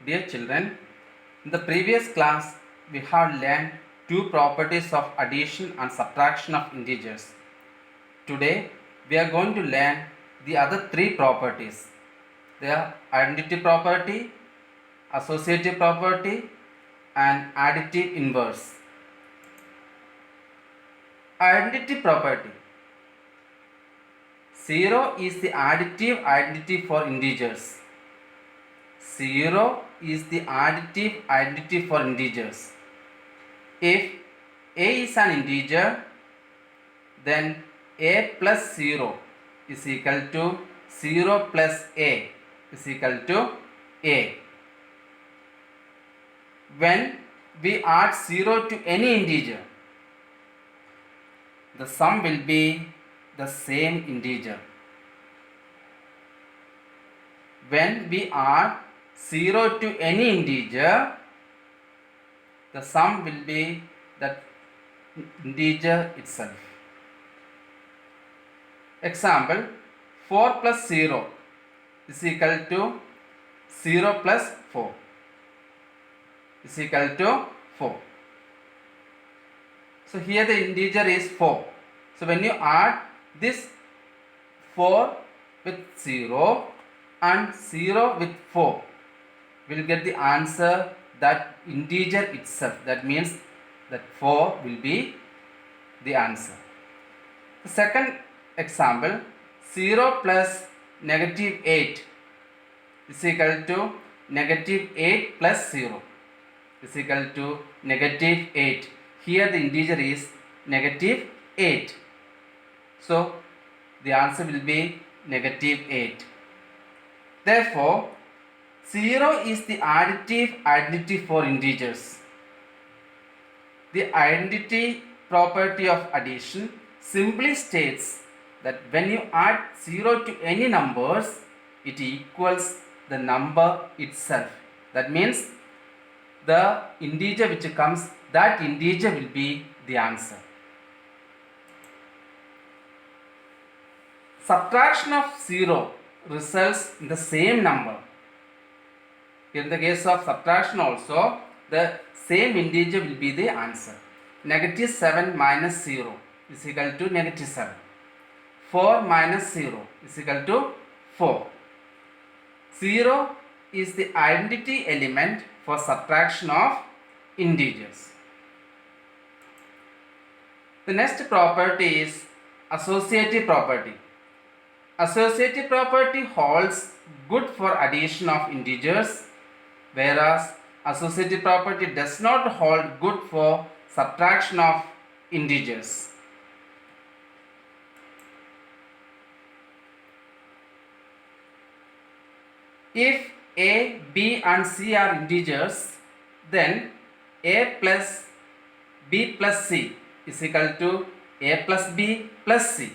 Dear children, in the previous class we have learned two properties of addition and subtraction of integers. Today we are going to learn the other three properties. They are identity property, associative property and additive inverse. Identity property. 0 is the additive identity for integers. 0 is the additive identity for integers. If a is an integer, then a plus 0 is equal to 0 plus a is equal to a. When we add 0 to any integer, the sum will be the same integer. When we add 0 to any integer, the sum will be that integer itself. Example, 4 plus 0 is equal to 0 plus 4 is equal to 4. So here the integer is 4. So when you add this 4 with 0 and 0 with 4, we will get the answer that integer itself. That means that 4 will be the answer. The second example, 0 plus negative 8 is equal to negative 8 plus 0 is equal to negative 8. Here the integer is negative 8. So the answer will be negative 8. Therefore, 0 is the additive identity for integers. The identity property of addition simply states that when you add 0 to any numbers, it equals the number itself. That means the integer which comes, that integer will be the answer. Subtraction of 0 results in the same number. In the case of subtraction also, the same integer will be the answer. Negative 7 minus 0 is equal to negative 7. 4 minus 0 is equal to 4. 0 is the identity element for subtraction of integers. The next property is associative property. Associative property holds good for addition of integers, whereas associative property does not hold good for subtraction of integers. If a, b and c are integers, then a plus b plus c is equal to a plus b plus c.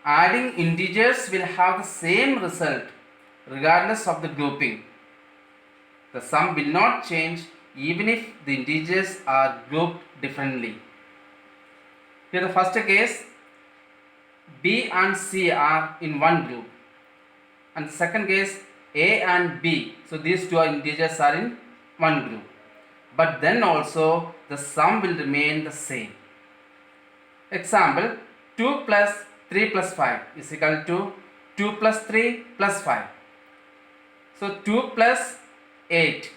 Adding integers will have the same result regardless of the grouping. The sum will not change even if the integers are grouped differently. Here the first case, b and c are in one group, and the second case, a and b, so these two integers are in one group, but then also the sum will remain the same. Example, 2 plus 3 plus 5 is equal to 2 plus 3 plus 5. So 2 plus 8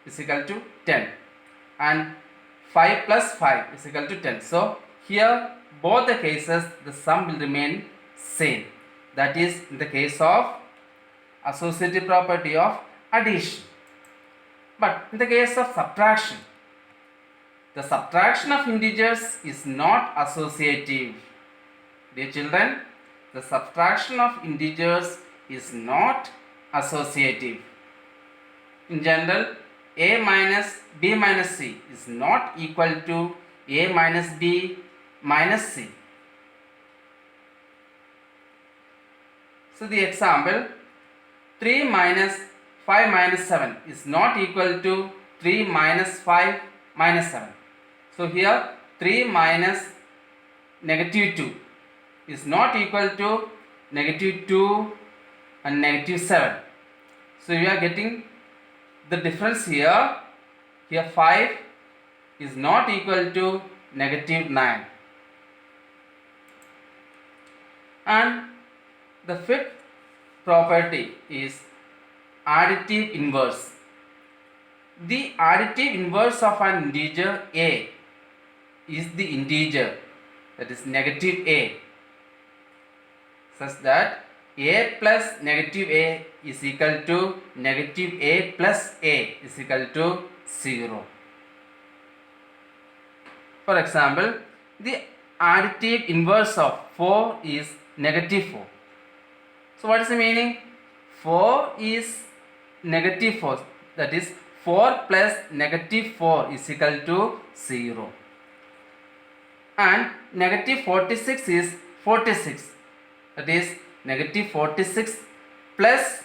is equal to 10 and 5 plus 5 is equal to 10. So here both the cases the sum will remain same. That is in the case of associative property of addition. But in the case of subtraction, the subtraction of integers is not associative. Dear children, the subtraction of integers is not associative. In general, a minus b minus c is not equal to a minus b minus c. So the example, 3 minus 5 minus 7 is not equal to 3 minus 5 minus 7. So here 3 minus negative 2 is not equal to negative 2 and negative 7. So we are getting the difference here. Here 5 is not equal to negative 9. And the fifth property is additive inverse. The additive inverse of an integer a is the integer that is negative a, such that a plus negative a is equal to negative a plus a is equal to 0. For example, the additive inverse of 4 is negative 4. So what is the meaning? 4 is negative 4, that is 4 plus negative 4 is equal to 0. And negative 46 is 46, that is negative 46 plus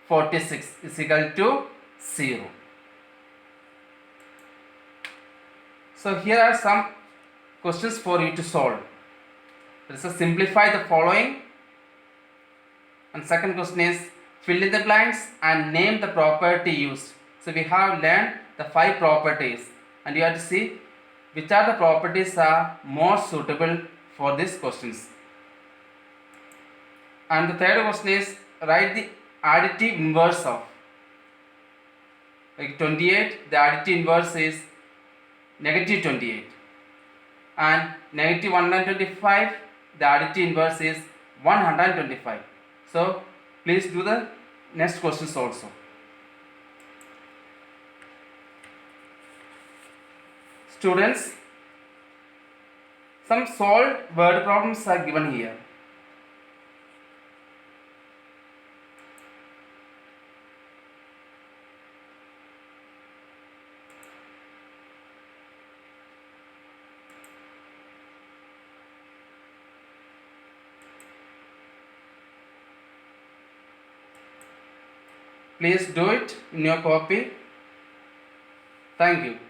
46 is equal to 0. So here are some questions for you to solve. Let us simplify the following. And second question is fill in the blanks and name the property used. So we have learned the 5 properties and you have to see which are the properties are more suitable for these questions. And the third question is write the additive inverse of. Like 28, the additive inverse is negative 28. And negative 125, the additive inverse is 125. So please do the next questions also. Students, some solved word problems are given here. Please do it in your copy. Thank you.